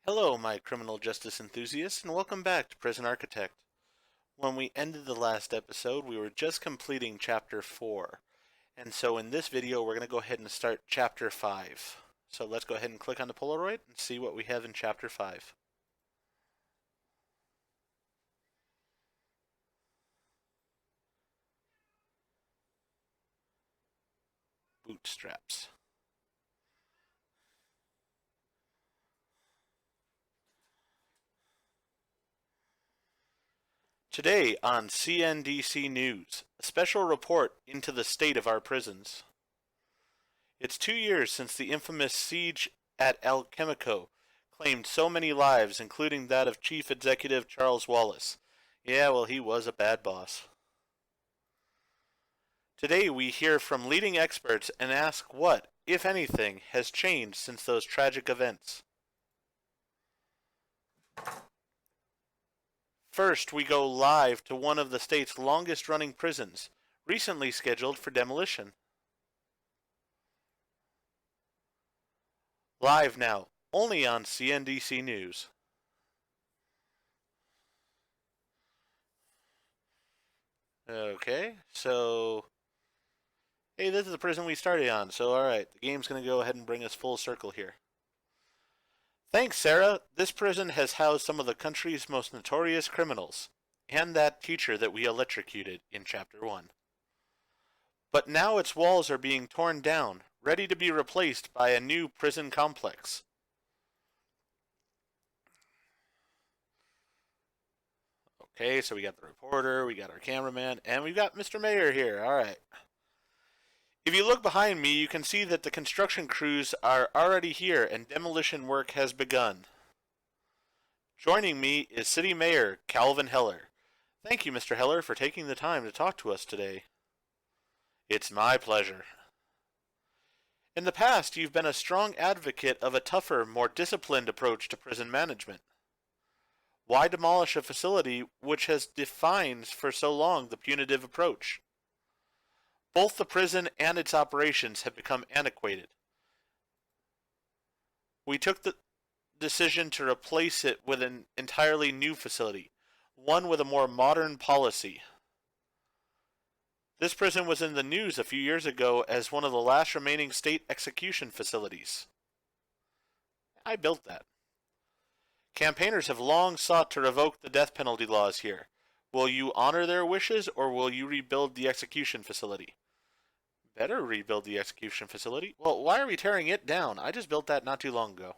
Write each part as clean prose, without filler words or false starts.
Hello, my criminal justice enthusiasts, and welcome back to Prison Architect. When we ended the last episode, we were just completing Chapter 4. And so in this video, we're going to go ahead and start Chapter 5. So let's go ahead and click on the Polaroid and see what we have in Chapter 5. Bootstraps. Today on CNDC News, a special report into the state of our prisons. It's 2 years since the infamous siege at El Chemico claimed so many lives, including that of Chief Executive Charles Wallace. Yeah, well, he was a bad boss. Today we hear from leading experts and ask what, if anything, has changed since those tragic events. First, we go live to one of the state's longest running prisons, recently scheduled for demolition. Live now, only on CNDC News. Okay, so hey, this is the prison we started on, so alright, the game's going to go ahead and bring us full circle here. Thanks, Sarah. This prison has housed some of the country's most notorious criminals, and that teacher that we electrocuted in Chapter 1. But now its walls are being torn down, ready to be replaced by a new prison complex. Okay, so we got the reporter, we got our cameraman, and we've got Mr. Mayor here. Alright. If you look behind me, you can see that the construction crews are already here and demolition work has begun. Joining me is City Mayor Calvin Heller. Thank you, Mr. Heller, for taking the time to talk to us today. It's my pleasure. In the past, you've been a strong advocate of a tougher, more disciplined approach to prison management. Why demolish a facility which has defined for so long the punitive approach? Both the prison and its operations have become antiquated. We took the decision to replace it with an entirely new facility, one with a more modern policy. This prison was in the news a few years ago as one of the last remaining state execution facilities. I built that. Campaigners have long sought to revoke the death penalty laws here. Will you honor their wishes, or will you rebuild the execution facility? Better rebuild the execution facility. Well, why are we tearing it down? I just built that not too long ago.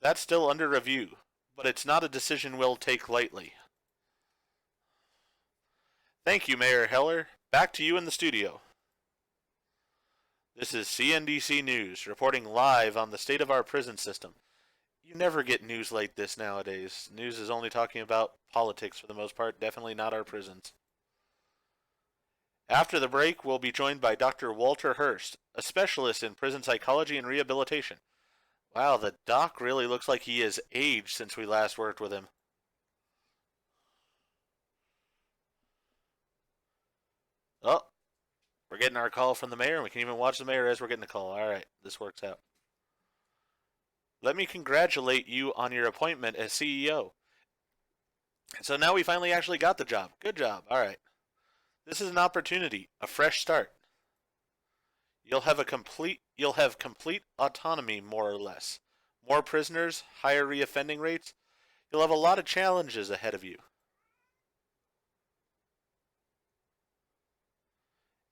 That's still under review, but it's not a decision we'll take lightly. Thank you, Mayor Heller. Back to you in the studio. This is CNDC News, reporting live on the state of our prison system. You never get news like this nowadays. News is only talking about politics for the most part, definitely not our prisons. After the break, we'll be joined by Dr. Walter Hurst, a specialist in prison psychology and rehabilitation. Wow, the doc really looks like he has aged since we last worked with him. Oh, we're getting our call from the mayor, and we can even watch the mayor as we're getting the call. Alright, this works out. Let me congratulate you on your appointment as CEO. So now we finally actually got the job. Good job. Alright. This is an opportunity, a fresh start. You'll have complete autonomy, more or less. More prisoners, higher reoffending rates. You'll have a lot of challenges ahead of you.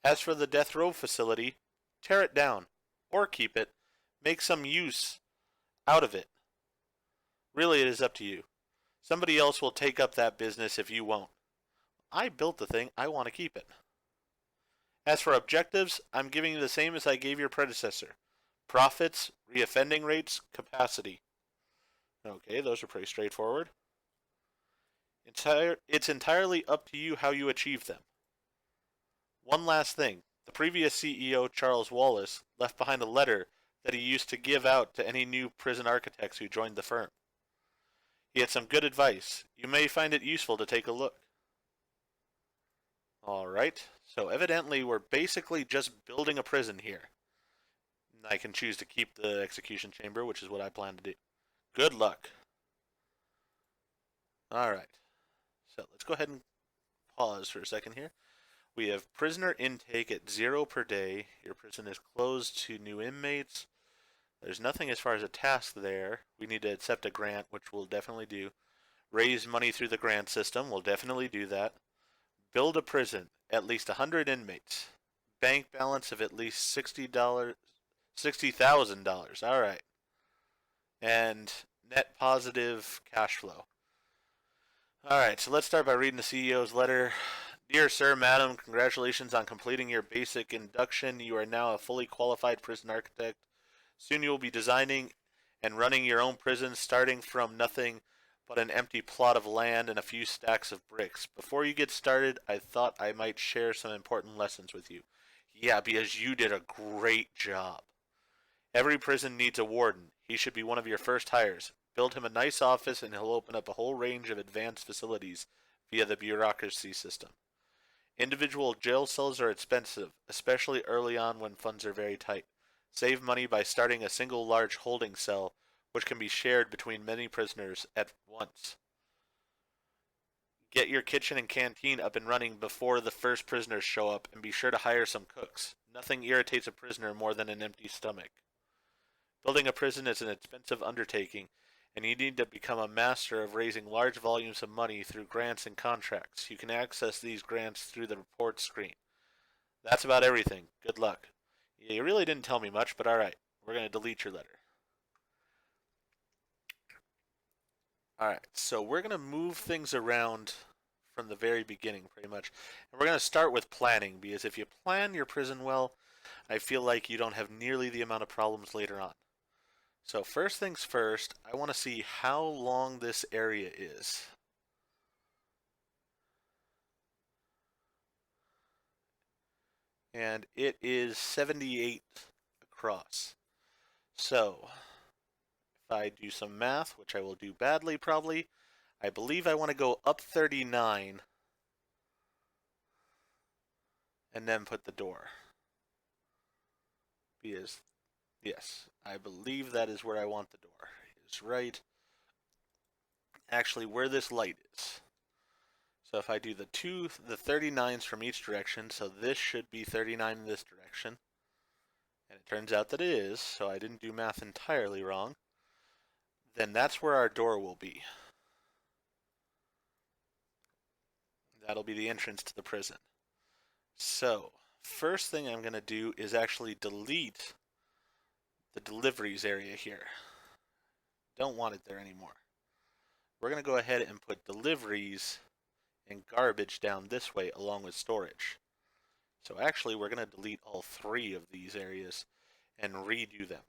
As for the death row facility, tear it down, or keep it. Make some use out of it. Really, it is up to you. Somebody else will take up that business if you won't. I built the thing, I want to keep it. As for objectives, I'm giving you the same as I gave your predecessor. Profits, reoffending rates, capacity. Okay, those are pretty straightforward. It's entirely up to you how you achieve them. One last thing. The previous CEO, Charles Wallace, left behind a letter that he used to give out to any new prison architects who joined the firm. He had some good advice. You may find it useful to take a look. Alright, so evidently we're basically just building a prison here. I can choose to keep the execution chamber, which is what I plan to do. Good luck. Alright. So let's go ahead and pause for a second here. We have prisoner intake at 0 per day. Your prison is closed to new inmates. There's nothing as far as a task there. We need to accept a grant, which we'll definitely do. Raise money through the grant system. We'll definitely do that. Build a prison. At least 100 inmates. Bank balance of at least $60,000. All right. And net positive cash flow. All right, so let's start by reading the CEO's letter. Dear Sir, Madam, congratulations on completing your basic induction. You are now a fully qualified prison architect. Soon you will be designing and running your own prison, starting from nothing but an empty plot of land and a few stacks of bricks. Before you get started, I thought I might share some important lessons with you. Yeah, because you did a great job. Every prison needs a warden. He should be one of your first hires. Build him a nice office and he'll open up a whole range of advanced facilities via the bureaucracy system. Individual jail cells are expensive, especially early on when funds are very tight. Save money by starting a single large holding cell, which can be shared between many prisoners at once. Get your kitchen and canteen up and running before the first prisoners show up, and be sure to hire some cooks. Nothing irritates a prisoner more than an empty stomach. Building a prison is an expensive undertaking, and you need to become a master of raising large volumes of money through grants and contracts. You can access these grants through the report screen. That's about everything. Good luck. Yeah, you really didn't tell me much, but alright. We're going to delete your letter. Alright, so we're going to move things around from the very beginning, pretty much. And we're going to start with planning, because if you plan your prison well, I feel like you don't have nearly the amount of problems later on. So first things first, I want to see how long this area is. And it is 78 across. So if I do some math, which I will do badly probably, I believe I want to go up 39 and then put the door. Because, yes, I believe that is where I want the door. Is right actually where this light is. So if I do the 39s from each direction, so this should be 39 in this direction. And it turns out that it is, so I didn't do math entirely wrong. Then that's where our door will be. That'll be the entrance to the prison. So, first thing I'm going to do is actually delete the deliveries area here. Don't want it there anymore. We're going to go ahead and put deliveries and garbage down this way along with storage. So actually we're going to delete all 3 of these areas and redo them.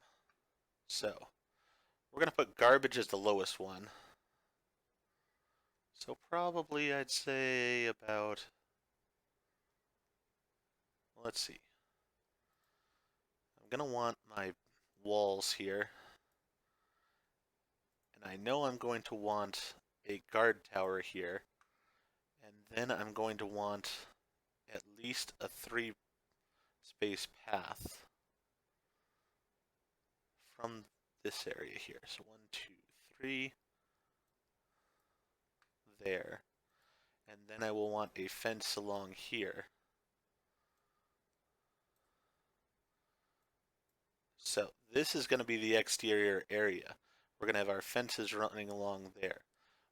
So we're going to put garbage as the lowest one. So probably I'd say about, let's see. I'm going to want my walls here. And I know I'm going to want a guard tower here. And then I'm going to want at least a 3 space path from this area here. So 1, 2, 3 there. And then I will want a fence along here. So this is going to be the exterior area. We're going to have our fences running along there,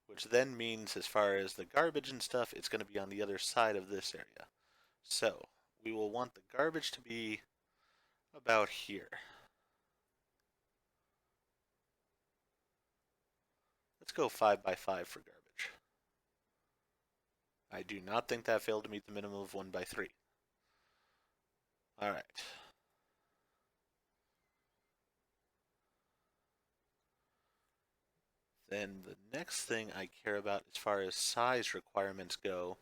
which then means as far as the garbage and stuff, it's going to be on the other side of this area. So we will want the garbage to be about here. Let's go 5 by 5 for garbage. I do not think that failed to meet the minimum of 1 by 3. Alright. Then the next thing I care about as far as size requirements go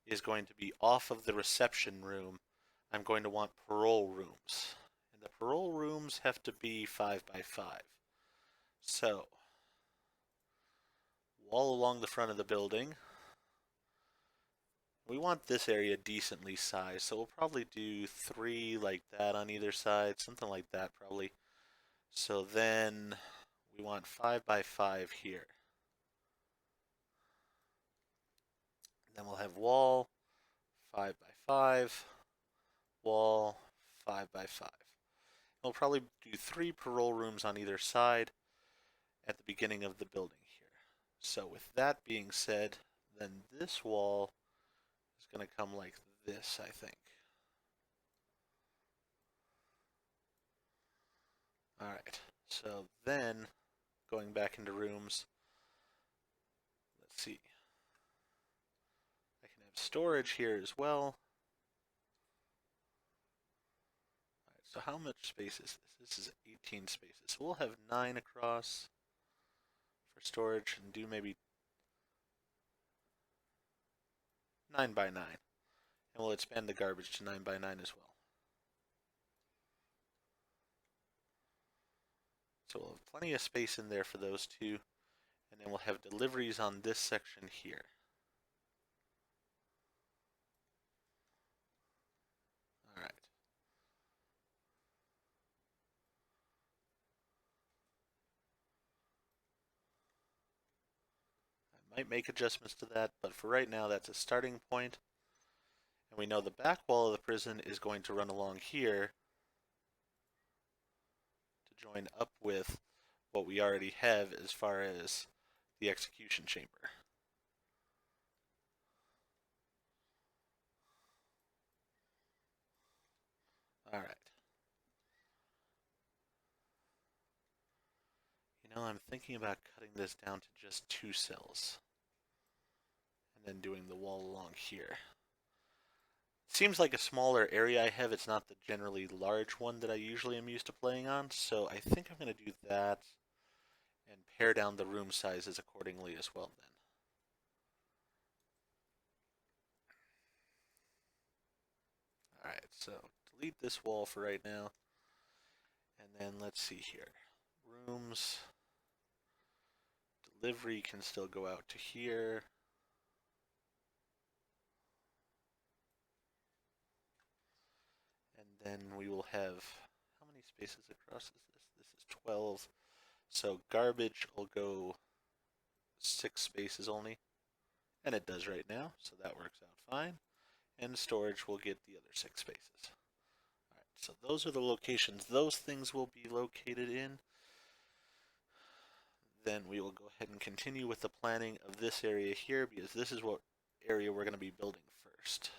is going to be off of the reception room. I'm going to want parole rooms. And the parole rooms have to be 5 by 5. So, wall along the front of the building. We want this area decently sized, so we'll probably do 3 like that on either side, something like that probably. So then we want 5 by 5 here. Then we'll have wall 5 by 5, wall 5 by 5. We'll probably do 3 parole rooms on either side at the beginning of the building here. So with that being said, then this wall is going to come like this, I think. Alright, so then going back into rooms, let's see. I can have storage here as well. Alright, so how much space is this? This is 18 spaces. So we'll have 9 across for storage and do maybe 9 by 9. And we'll expand the garbage to 9 by 9 as well. So we'll have plenty of space in there for those two. And then we'll have deliveries on this section here. Alright. I might make adjustments to that, but for right now that's a starting point. And we know the back wall of the prison is going to run along here to join up with what we already have as far as the execution chamber. Alright. You know, I'm thinking about cutting this down to just 2 cells. And then doing the wall along here. Seems like a smaller area I have. It's not the generally large one that I usually am used to playing on, so I think I'm going to do that and pare down the room sizes accordingly as well then. Alright, so delete this wall for right now. And then let's see here. Rooms. Delivery can still go out to here. And then we will have, how many spaces across is this? This is 12. So garbage will go 6 spaces only. And it does right now, so that works out fine. And storage will get the other 6 spaces. Alright, so those are the locations those things will be located in. Then we will go ahead and continue with the planning of this area here, because this is what area we're going to be building first.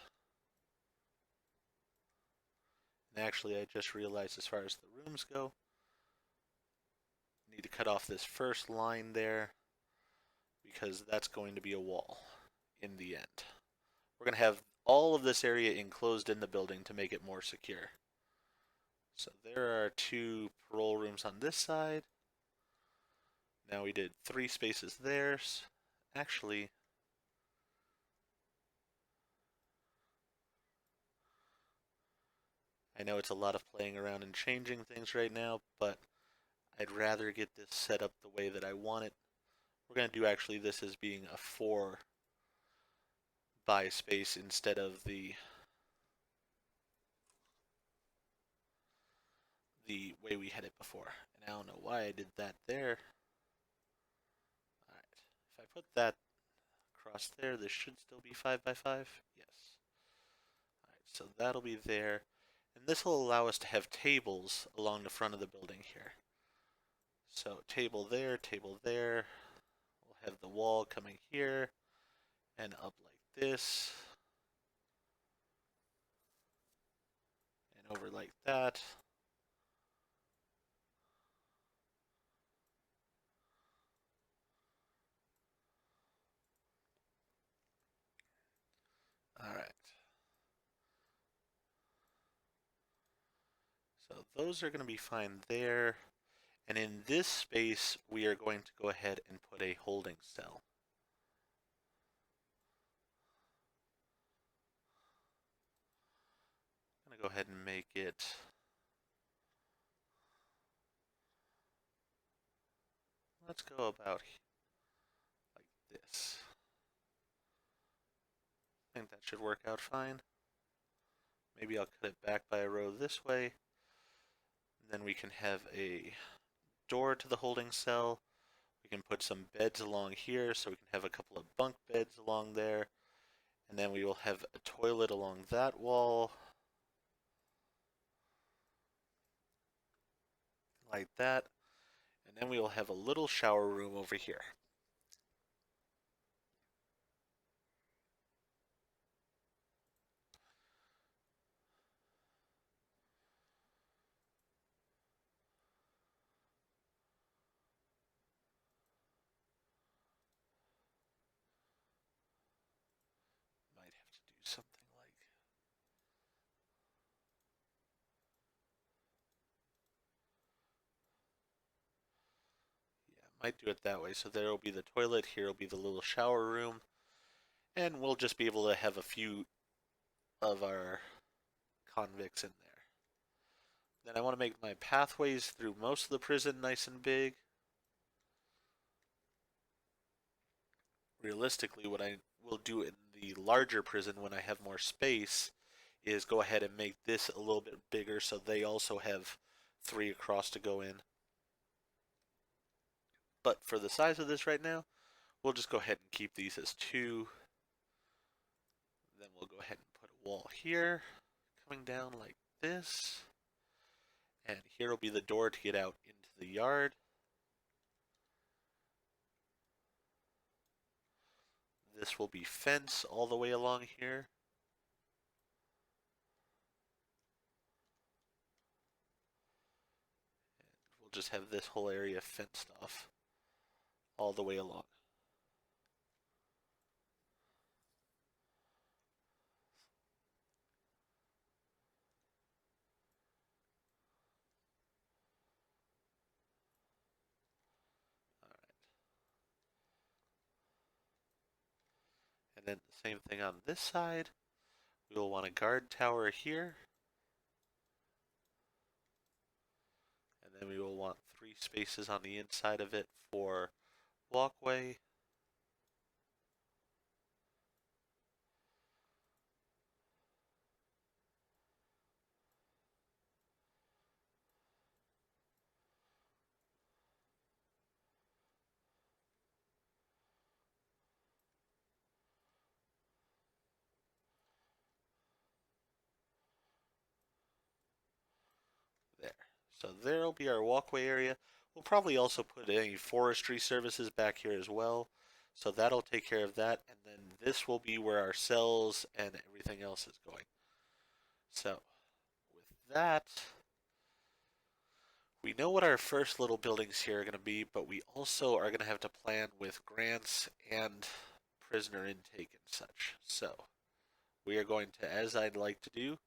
And actually, I just realized as far as the rooms go, I need to cut off this first line there, because that's going to be a wall in the end. We're going to have all of this area enclosed in the building to make it more secure. So there are 2 parole rooms on this side. Now we did 3 spaces there. Actually, I know it's a lot of playing around and changing things right now, but I'd rather get this set up the way that I want it. We're going to do actually this as being a 4 by space instead of the way we had it before. And I don't know why I did that there. Alright, if I put that across there, this should still be 5 by 5. Yes. Alright, so that'll be there. And this will allow us to have tables along the front of the building here. So table there, we'll have the wall coming here and up like this and over like that. Alright. So those are going to be fine there. And in this space, we are going to go ahead and put a holding cell. I'm going to go ahead and make it let's go about like this. I think that should work out fine. Maybe I'll cut it back by a row this way. Then we can have a door to the holding cell. We can put some beds along here so we can have a couple of bunk beds along there. And then we will have a toilet along that wall. Like that. And then we will have a little shower room over here. Might have to do something like, yeah, might do it that way. So there will be the toilet, here will be the little shower room, and we'll just be able to have a few of our convicts in there. Then I want to make my pathways through most of the prison nice and big. Realistically, what I will do in the larger prison when I have more space is go ahead and make this a little bit bigger so they also have 3 across to go in. But for the size of this right now, we'll just go ahead and keep these as 2. Then we'll go ahead and put a wall here, coming down like this. And here will be the door to get out into the yard. This will be fence all the way along here. And we'll just have this whole area fenced off all the way along. And then the same thing on this side. We will want a guard tower here. And then we will want 3 spaces on the inside of it for walkway. There. So there'll be our walkway area. We'll probably also put any forestry services back here as well. So that'll take care of that. And then this will be where our cells and everything else is going. So with that, we know what our first little buildings here are going to be, but we also are going to have to plan with grants and prisoner intake and such. So we are going to, as I'd like to do,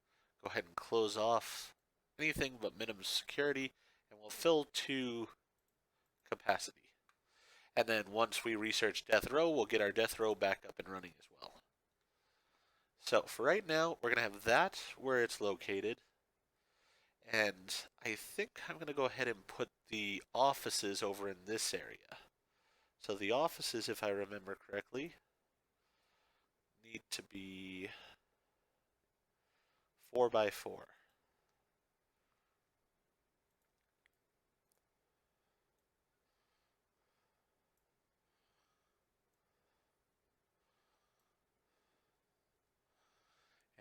go ahead and close off anything but minimum security, and we'll fill to capacity. And then once we research death row, we'll get our death row back up and running as well. So for right now, we're going to have that where it's located. And I think I'm going to go ahead and put the offices over in this area. So the offices, if I remember correctly, need to be 4 by 4.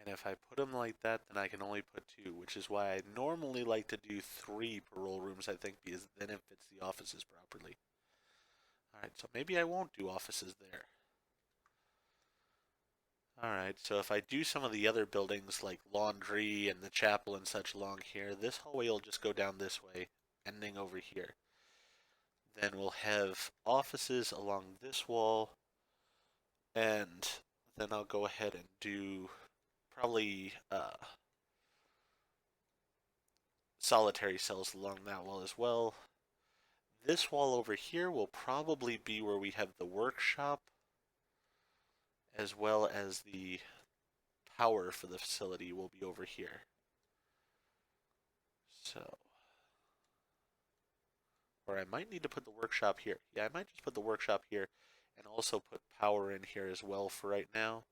And if I put them like that, then I can only put 2, which is why I normally like to do 3 parole rooms, I think, because then it fits the offices properly. Alright, so maybe I won't do offices there. Alright, so if I do some of the other buildings like laundry and the chapel and such along here, this hallway will just go down this way, ending over here. Then we'll have offices along this wall, and then I'll go ahead and do probably solitary cells along that wall as well. This wall over here will probably be where we have the workshop, as well as the power for the facility will be over here. So, or I might need to put the workshop here. Yeah, I might just put the workshop here and also put power in here as well for right now,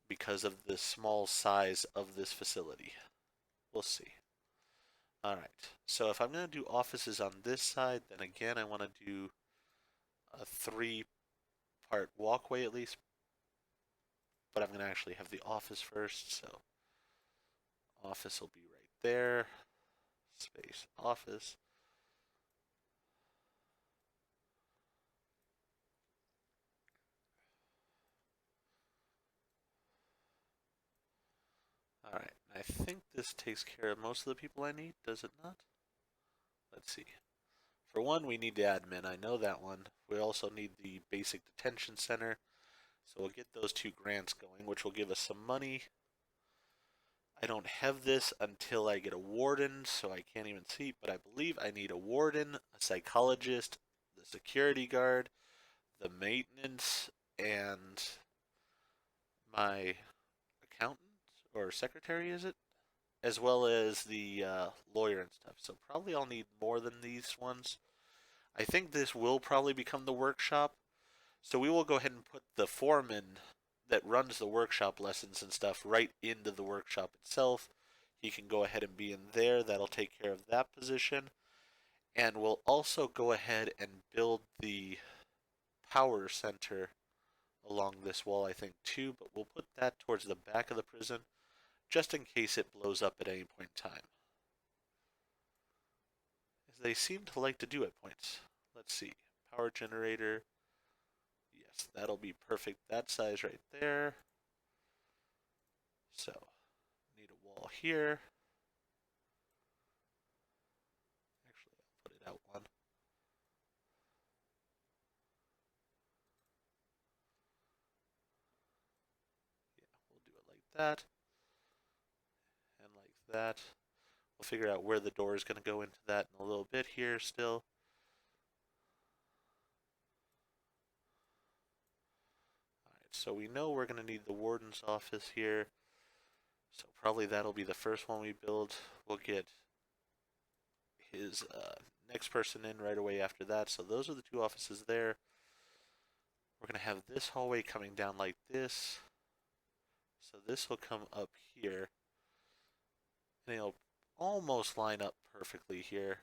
because of the small size of this facility. We'll see. Alright, so if I'm going to do offices on this side, then again I want to do a 3-part walkway at least, but I'm going to actually have the office first, so office will be right there, space office. Alright, I think this takes care of most of the people I need, does it not? Let's see. For one, we need the admin, I know that one. We also need the basic detention center, so we'll get those 2 grants going, which will give us some money. I don't have this until I get a warden, so I can't even see, but I believe I need a warden, a psychologist, the security guard, the maintenance, and my accountant or secretary, is it? As well as the lawyer and stuff. So probably I'll need more than these ones. I think this will probably become the workshop. So we will go ahead and put the foreman that runs the workshop lessons and stuff right into the workshop itself. He can go ahead and be in there. That'll take care of that position. And we'll also go ahead and build the power center along this wall, I think, too. But we'll put that towards the back of the prison just in case it blows up at any point in time. As they seem to like to do at points. Let's see. Power generator. Yes, that'll be perfect. That size right there. So, need a wall here. Actually, I'll put it out one. Yeah, we'll do it like that. And like that. We'll figure out where the door is going to go into that in a little bit here still. Alright, so we know we're going to need the warden's office here. So probably that'll be the first one we build. We'll get his next person in right away after that. So those are the 2 offices there. We're going to have this hallway coming down like this. So this will come up here. And it'll almost line up perfectly here.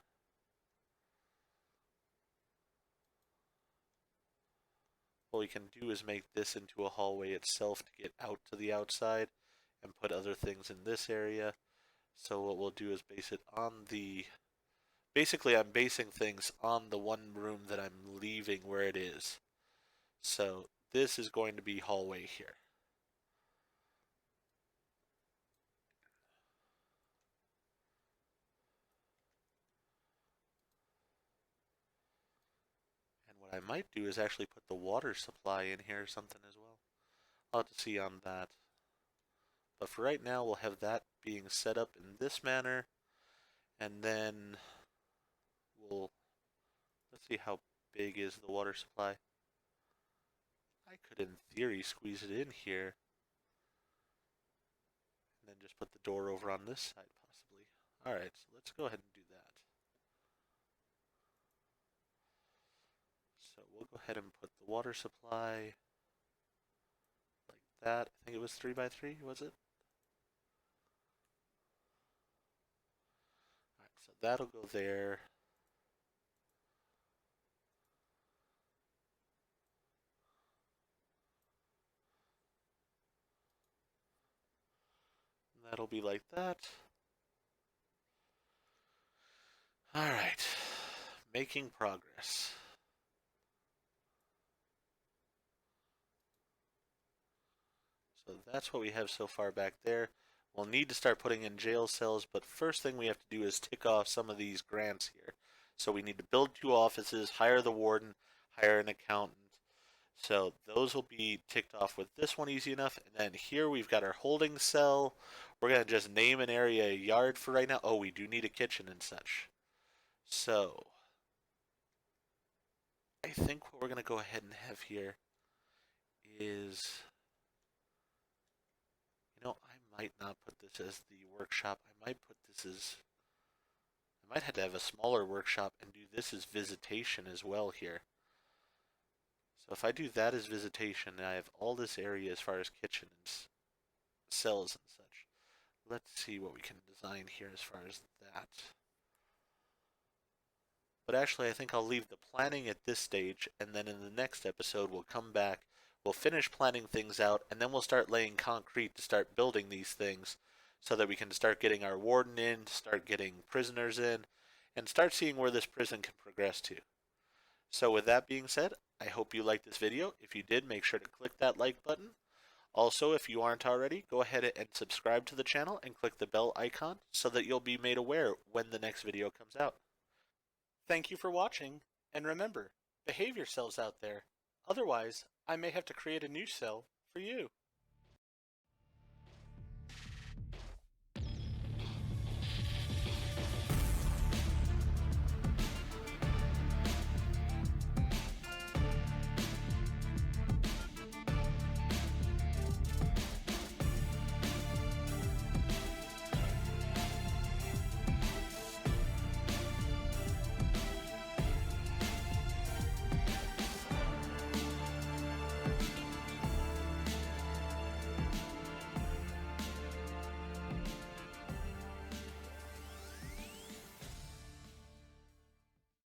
What we can do is make this into a hallway itself to get out to the outside and put other things in this area. So what we'll do is base it on the... Basically, I'm basing things on the one room that I'm leaving where it is. So this is going to be hallway here. And what I might do is actually put the water supply in here or something as well. I'll have to see on that. But for right now, we'll have that being set up in this manner. And then we'll... Let's see how big is the water supply. I could, in theory, squeeze it in here. And then just put the door over on this side, possibly. Alright, so let's go ahead and do that. So we'll go ahead and put the water supply like that. I think it was 3x3, was it? Alright, so that'll go there. That'll be like that. Alright, making progress. So that's what we have so far back there. We'll need to start putting in jail cells, but first thing we have to do is tick off some of these grants here. So we need to build 2 offices, hire the warden, hire an accountant. So those will be ticked off with this one easy enough. And then here we've got our holding cell. We're going to just name an area a yard for right now. Oh, we do need a kitchen and such. So I think what we're going to go ahead and have here is, I might not put this as the workshop. I might put this as, I might have to have a smaller workshop and do this as visitation as well here. So if I do that as visitation, I have all this area as far as kitchen and cells and such. Let's see what we can design here as far as that. but actually I think I'll leave the planning at this stage, and then in the next episode we'll come back, we'll finish planning things out, and then we'll start laying concrete to start building these things so that we can start getting our warden in, start getting prisoners in, and start seeing where this prison can progress to. So with that being said, I hope you liked this video. If you did, make sure to click that like button. Also, if you aren't already, go ahead and subscribe to the channel and click the bell icon so that you'll be made aware when the next video comes out. Thank you for watching, and remember, behave yourselves out there. Otherwise, I may have to create a new cell for you.